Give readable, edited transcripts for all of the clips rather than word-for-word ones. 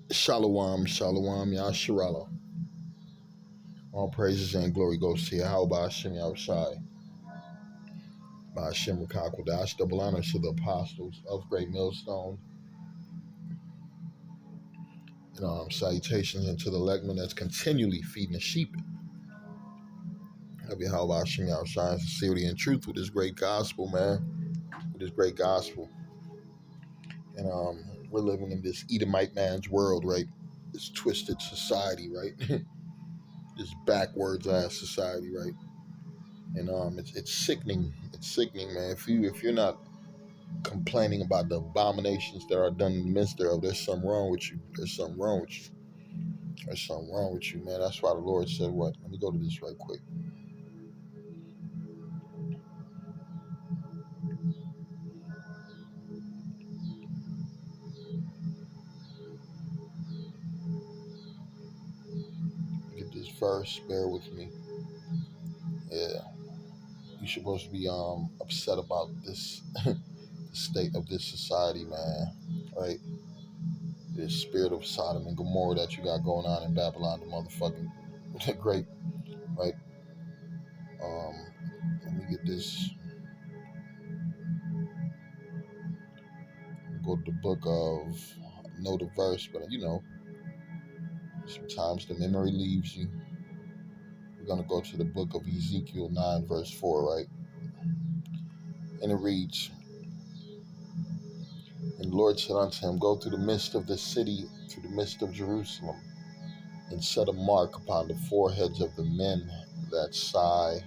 Shalom, shalom, Yasharala. All praises and glory goes to Yahweh Hashem Yahushai, by Hashem Rakakwadash. Double honor to the apostles of Great Millstone. And salutations into the legman that's continually feeding the sheep of Yahweh Hashem Yahushai in sincerity and truth with this great gospel, man. With this great gospel. And we're living in this Edomite man's world, right? This twisted society, right? This backwards ass society, right? And it's sickening. It's sickening, man. If you're not complaining about the abominations that are done in the midst thereof, there's something wrong with you. There's something wrong with you. There's something wrong with you, man. That's why the Lord said what? Let me go to this right quick. Get this verse. Bear with me. Yeah. You're supposed to be upset about this the state of this society, man. Right? This spirit of Sodom and Gomorrah that you got going on in Babylon, the motherfucking great, right? Let me get this. Go to the book of, know the verse, but sometimes the memory leaves you. We're going to go to the book of Ezekiel 9, verse 4, right? And it reads, And the Lord said unto him, Go through the midst of the city, through the midst of Jerusalem, and set a mark upon the foreheads of the men that sigh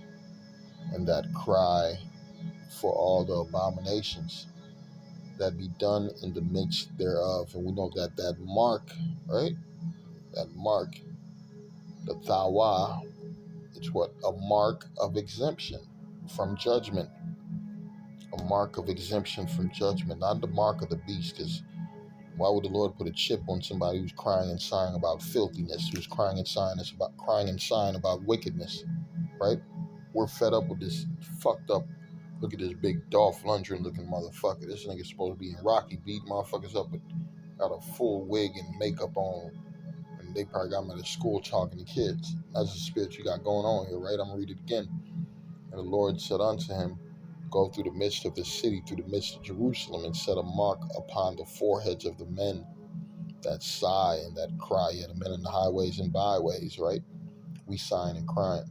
and that cry for all the abominations that be done in the midst thereof. And we know that that mark, right? That mark, the Thawa, it's what? A mark of exemption from judgment. A mark of exemption from judgment, not the mark of the beast. Because why would the Lord put a chip on somebody who's crying and sighing about filthiness, who's crying and sighing about wickedness, right? We're fed up with this fucked up. Look at this big Dolph Lundgren looking motherfucker. This nigga's supposed to be in Rocky, beat motherfuckers up, but got a full wig and makeup on. And they probably got him at a school talking to kids. That's the spirit you got going on here, right? I'm going to read it again. And the Lord said unto him, Go through the midst of the city, through the midst of Jerusalem, and set a mark upon the foreheads of the men that sigh and that cry. Yeah, the men in the highways and byways, right? We sighing and crying.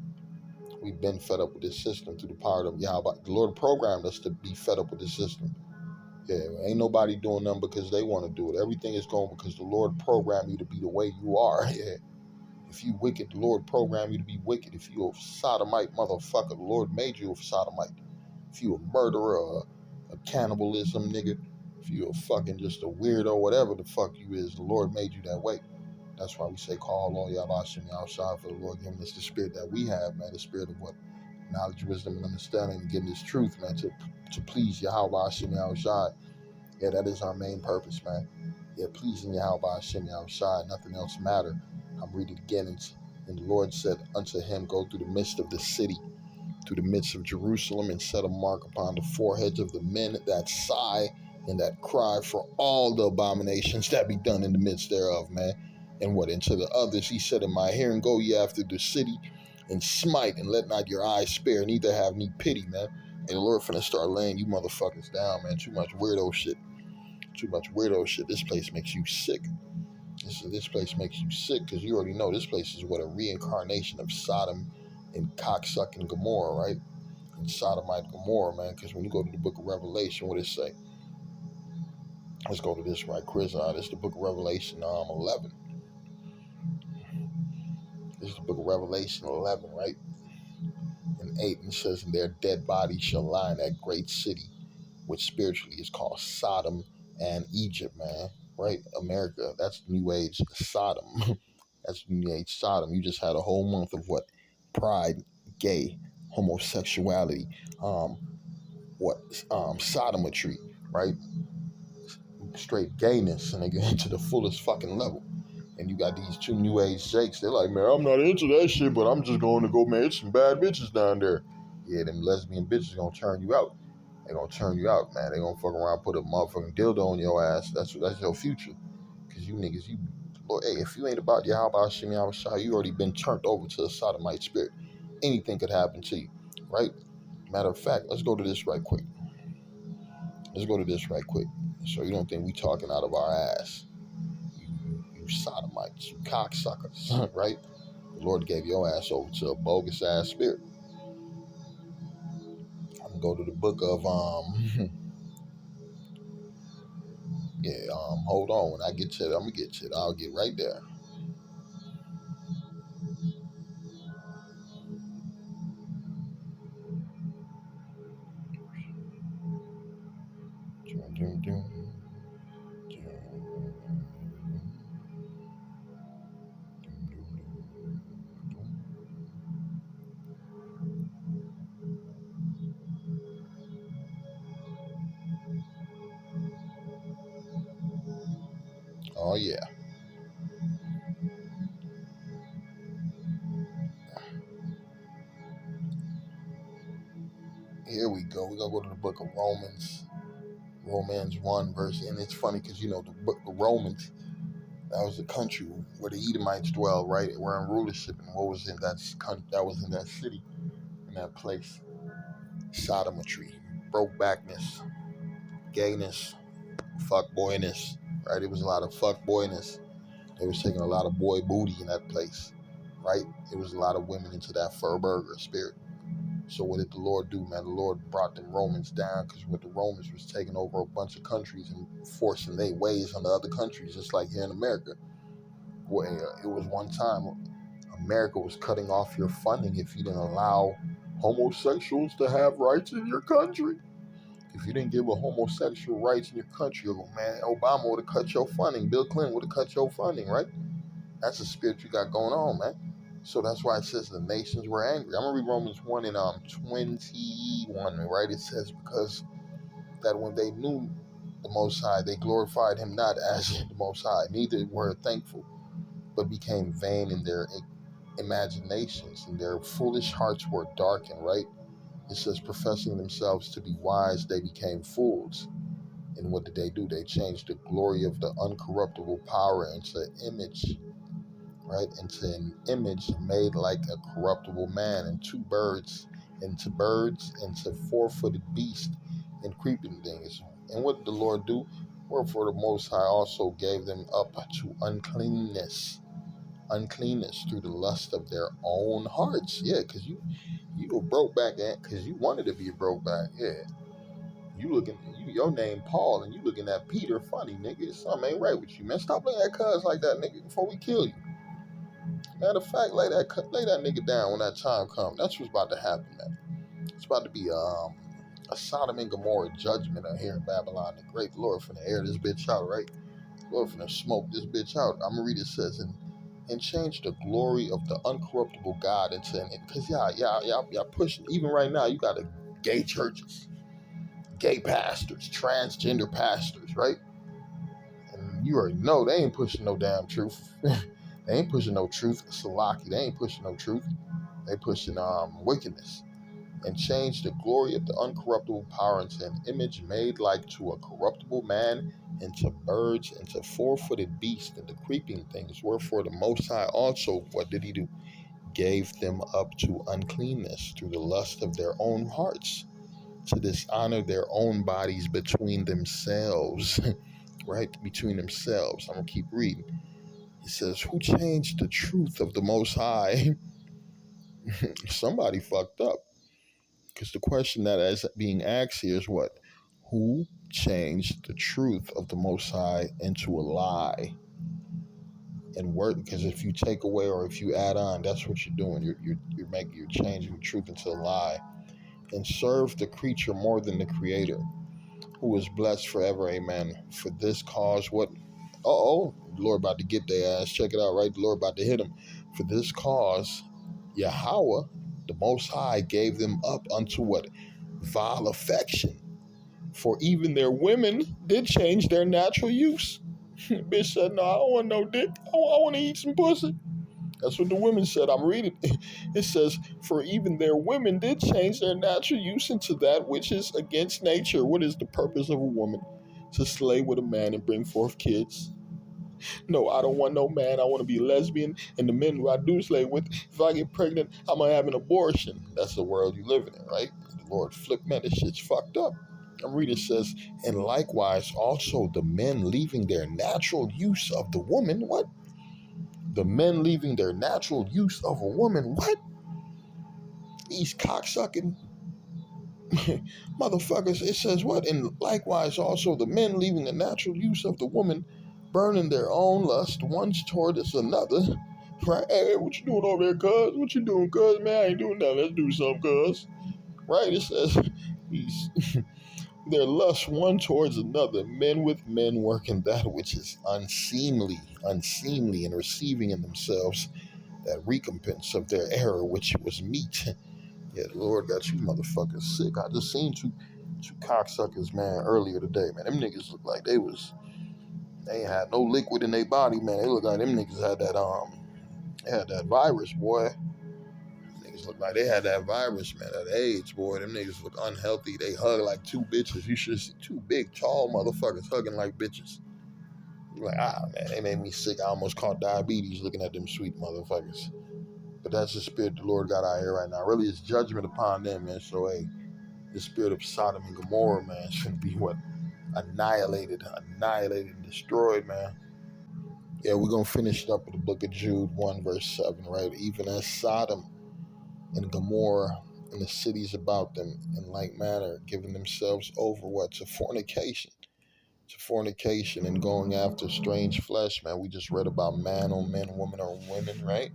We've been fed up with this system through the power of Yahweh. The Lord programmed us to be fed up with this system. Yeah, ain't nobody doing nothing because they want to do it. Everything is going because the Lord programmed you to be the way you are. Yeah. If you wicked, the Lord programmed you to be wicked. If you a sodomite motherfucker, the Lord made you a sodomite. If you a murderer, a cannibalism nigga, if you a fucking just a weirdo, whatever the fuck you is, the Lord made you that way. That's why we say call on Yahweh outside for the Lord giving us the spirit that we have, man, the spirit of what? Knowledge, wisdom, and understanding, and getting this truth, man, to please Yahweh Hashem Yahushai. Yeah, that is our main purpose, man. Yeah, pleasing Yahweh Hashem Yahushai, nothing else matter. I'm reading it again, and the Lord said unto him, Go through the midst of the city, through the midst of Jerusalem, and set a mark upon the foreheads of the men that sigh and that cry for all the abominations that be done in the midst thereof, man. And what? And to the others he said in my hearing, Go ye after the city, and smite, and let not your eyes spare, neither have me pity, man. And the Lord finna start laying you motherfuckers down, man. Too much weirdo shit. Too much weirdo shit. This place makes you sick. This place makes you sick because you already know this place is what, a reincarnation of Sodom and cocksucking Gomorrah, right? And Sodomite Gomorrah, man. Because when you go to the book of Revelation, what it say? Let's go to this right, Chris. This is the book of Revelation 11. This is the book of Revelation 11, right? And 8, and it says, And their dead bodies shall lie in that great city, which spiritually is called Sodom and Egypt, man. Right? America, that's New Age Sodom. That's New Age Sodom. You just had a whole month of what? Pride, gay, homosexuality, sodometry, right? Straight gayness, and they get into the fullest fucking level. And you got these two New Age jakes. They're like, man, I'm not into that shit, but I'm just going to go, man, it's some bad bitches down there. Yeah, them lesbian bitches gonna turn you out. They gonna turn you out, man. They gonna fuck around, put a motherfucking dildo on your ass. That's your future. Cause you niggas, you Lord, hey, if you ain't about Yahweh Hashem Yahweh Shai, you already been turned over to the sodomite spirit. Anything could happen to you, right? Matter of fact, let's go to this right quick. So you don't think we talking out of our ass. You sodomites, you cocksuckers, right? The Lord gave your ass over to a bogus ass spirit. I'm gonna go to the book of hold on. When I get to it, I'm gonna get to it. I'll get right there. Oh yeah. Here we go. We're gonna go to the book of Romans. Romans 1 verse, and it's funny because you know the book of Romans, that was the country where the Edomites dwell, right? We're in rulership, and what was in that was in that city, in that place? Sodomatry, brokebackness, gayness, fuckboyness, right? It was a lot of fuckboyness. They was taking a lot of boy booty in that place, right? It was a lot of women into that fur burger spirit. So what did the Lord do, man? The Lord brought them Romans down because what the Romans was taking over a bunch of countries and forcing their ways on the other countries, just like here in America, where it was one time America was cutting off your funding if you didn't allow homosexuals to have rights in your country. If you didn't give a homosexual rights in your country, man, Obama would have cut your funding. Bill Clinton would have cut your funding, right? That's the spirit you got going on, man. So that's why it says the nations were angry. I'm going to read Romans 1 and 21, right? It says, because that when they knew the Most High, they glorified him not as the Most High, neither were thankful, but became vain in their imaginations, and their foolish hearts were darkened, right? It says, professing themselves to be wise, they became fools. And what did they do? They changed the glory of the uncorruptible power into image, right? Into an image made like a corruptible man, and into birds, into four-footed beasts, and creeping things. And what did the Lord do? Wherefore the Most High also gave them up to uncleanness through the lust of their own hearts. Yeah, because you were broke back because you wanted to be broke back. Yeah. Your name Paul, and you looking at Peter funny, nigga. Something ain't right with you, man. Stop looking at cuz like that, nigga, before we kill you. Matter of fact, lay that nigga down when that time comes. That's what's about to happen, man. It's about to be a Sodom and Gomorrah judgment out here in Babylon. The great Lord finna air this bitch out, right? Lord finna smoke this bitch out. I'm gonna read it. Says, and change the glory of the uncorruptible God into an, because y'all pushing, even right now, you got gay churches, gay pastors, transgender pastors, right? And you already know they ain't pushing no damn truth. They ain't pushing no truth. Salaki, they ain't pushing no truth. They pushing wickedness. And change the glory of the uncorruptible power into an image made like to a corruptible man, into birds, into four-footed beasts, and the creeping things. Wherefore the Most High also, what did he do? Gave them up to uncleanness through the lust of their own hearts, to dishonor their own bodies between themselves, right? Between themselves. I'm going to keep reading. It says, who changed the truth of the Most High? Somebody fucked up. Because the question that is being asked here is what? Who changed the truth of the Most High into a lie? And word, because if you take away or if you add on, that's what you're doing. You're changing the truth into a lie. And serve the creature more than the Creator, who is blessed forever. Amen. For this cause, what? The Lord about to get their ass. Check it out, right? The Lord about to hit them. For this cause, Yahweh, the Most High, gave them up unto what? Vile affection. For even their women did change their natural use. Bitch said, no, I don't want no dick. I want to eat some pussy. That's what the women said. I'm reading. It says, for even their women did change their natural use into that which is against nature. What is the purpose of a woman? To slay with a man and bring forth kids. No, I don't want no man. I want to be lesbian. And the men who I do slay with, if I get pregnant, I'm going to have an abortion. That's the world you living in, right? The Lord flip, man, this shit's fucked up. I'm reading, it says, and likewise also the men leaving their natural use of the woman. What? The men leaving their natural use of a woman. What? These cocksucking motherfuckers. It says what? And likewise also the men leaving the natural use of the woman, burning their own lust, one's toward us another. Right? Hey, what you doing over there, cuz? What you doing, cuz? Man, I ain't doing nothing. Let's do something, cuz. Right? It says he's their lust one towards another, men with men working that which is unseemly, and receiving in themselves that recompense of their error, which was meat. Yeah, the Lord got you motherfuckers sick. I just seen two cocksuckers, man, earlier today, man. Them niggas look like they ain't had no liquid in their body, man. They look like them niggas had that virus, boy. Niggas look like they had that virus, man, that AIDS, boy. Them niggas look unhealthy. They hug like two bitches. You should see two big, tall motherfuckers hugging like bitches. You're like, man, they made me sick. I almost caught diabetes looking at them sweet motherfuckers. But that's the spirit the Lord got out here right now. Really, it's judgment upon them, man. So, hey, the spirit of Sodom and Gomorrah, man, should be what? Annihilated, and destroyed, man. Yeah, we're going to finish it up with the book of Jude 1, verse 7, right? Even as Sodom and Gomorrah and the cities about them in like manner, giving themselves over, what? To fornication. And going after strange flesh, man. We just read about man on men, woman on women, right?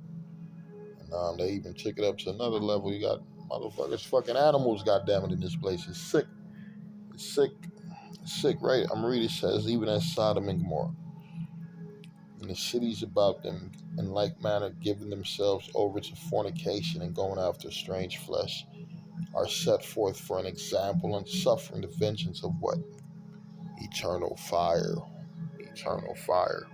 And they even took it up to another level. You got motherfuckers, fucking animals, goddammit, in this place. It's sick. It's sick. Sick, right? I'm reading, it says, even as Sodom and Gomorrah, and the cities about them, in like manner, giving themselves over to fornication and going after strange flesh, are set forth for an example and suffering the vengeance of what? Eternal fire. Eternal fire.